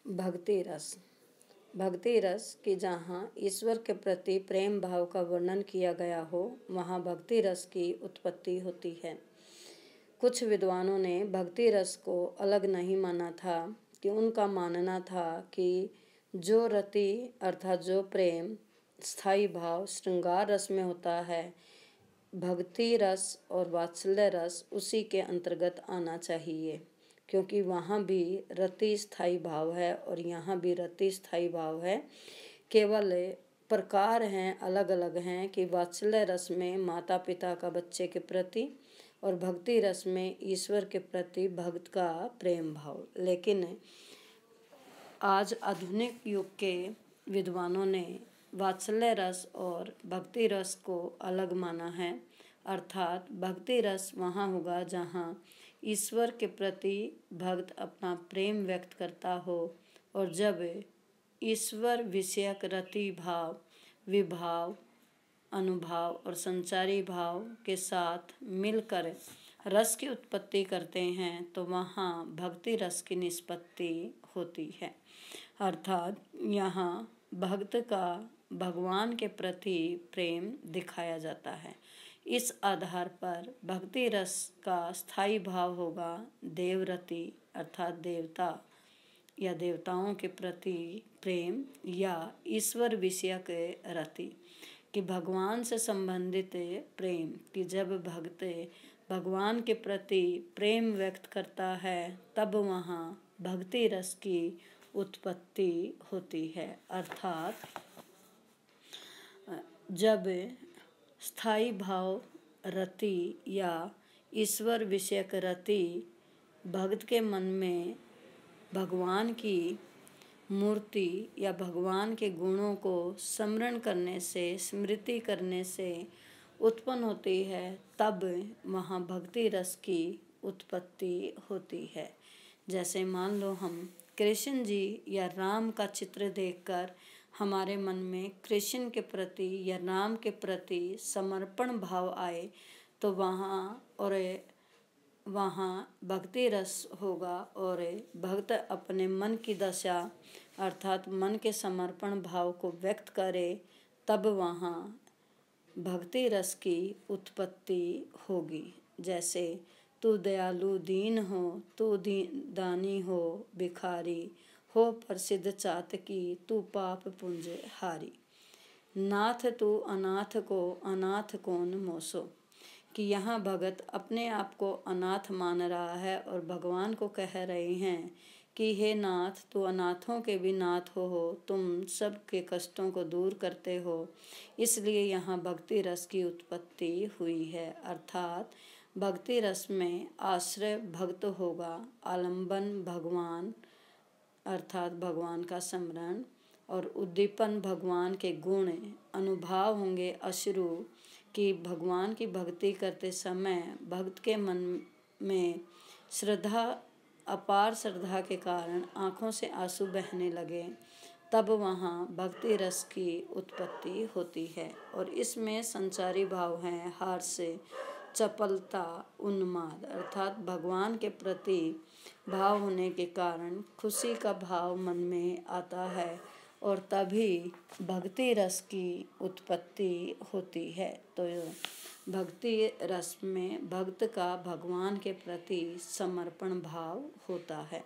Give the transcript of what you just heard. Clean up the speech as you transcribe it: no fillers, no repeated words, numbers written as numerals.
भक्ति रस। भक्ति रस कि जहाँ ईश्वर के प्रति प्रेम भाव का वर्णन किया गया हो, वहाँ भक्ति रस की उत्पत्ति होती है। कुछ विद्वानों ने भक्ति रस को अलग नहीं माना था कि उनका मानना था कि जो रति अर्थात जो प्रेम स्थायी भाव श्रृंगार रस में होता है, भक्ति रस और वात्सल्य रस उसी के अंतर्गत आना चाहिए, क्योंकि वहाँ भी रति स्थायी भाव है और यहाँ भी रति स्थायी भाव है। केवल प्रकार हैं, अलग अलग हैं कि वात्सल्य रस में माता पिता का बच्चे के प्रति और भक्ति रस में ईश्वर के प्रति भक्त का प्रेम भाव। लेकिन आज आधुनिक युग के विद्वानों ने वात्सल्य रस और भक्ति रस को अलग माना है, अर्थात भक्ति रस वहाँ होगा जहाँ ईश्वर के प्रति भक्त अपना प्रेम व्यक्त करता हो और जब ईश्वर विषयक रति भाव, विभाव, अनुभाव और संचारी भाव के साथ मिलकर रस की उत्पत्ति करते हैं तो वहाँ भक्ति रस की निष्पत्ति होती है। अर्थात यहाँ भक्त का भगवान के प्रति प्रेम दिखाया जाता है। इस आधार पर भक्ति रस का स्थायी भाव होगा देवरति अर्थात देवता या देवताओं के प्रति प्रेम या ईश्वर विषयक रति कि भगवान से संबंधित प्रेम कि जब भक्त भगवान के प्रति प्रेम व्यक्त करता है तब वहाँ भक्ति रस की उत्पत्ति होती है। अर्थात जब स्थायी भाव रति या ईश्वर विषयक रति भक्त के मन में भगवान की मूर्ति या भगवान के गुणों को स्मरण करने से, स्मृति करने से उत्पन्न होती है, तब वहाँ भक्ति रस की उत्पत्ति होती है। जैसे मान लो हम कृष्ण जी या राम का चित्र देखकर हमारे मन में कृष्ण के प्रति या राम के प्रति समर्पण भाव आए तो वहाँ भक्ति रस होगा और भक्त अपने मन की दशा अर्थात मन के समर्पण भाव को व्यक्त करे तब वहाँ भक्ति रस की उत्पत्ति होगी। जैसे तू दयालु दीन हो, तू दानी हो भिखारी हो प्रसिद्ध चातकी, तू पाप पुंज हारी। नाथ तू अनाथ को अनाथ कौन मोसो कि यहाँ भगत अपने आप को अनाथ मान रहा है और भगवान को कह रहे हैं कि हे नाथ, तू अनाथों के भी नाथ हो, तुम सब के कष्टों को दूर करते हो, इसलिए यहाँ भक्ति रस की उत्पत्ति हुई है। अर्थात भक्ति रस में आश्रय भक्त होगा, आलंबन भगवान अर्थात भगवान का स्मरण और उद्दीपन भगवान के गुण, अनुभाव होंगे अश्रु कि भगवान की भक्ति करते समय भक्त के मन में श्रद्धा, अपार श्रद्धा के कारण आँखों से आंसू बहने लगे, तब वहाँ भक्ति रस की उत्पत्ति होती है। और इसमें संचारी भाव हैं हास्य, चपलता, उन्माद अर्थात भगवान के प्रति भाव होने के कारण खुशी का भाव मन में आता है और तभी भक्ति रस की उत्पत्ति होती है। तो भक्ति रस में भक्त का भगवान के प्रति समर्पण भाव होता है।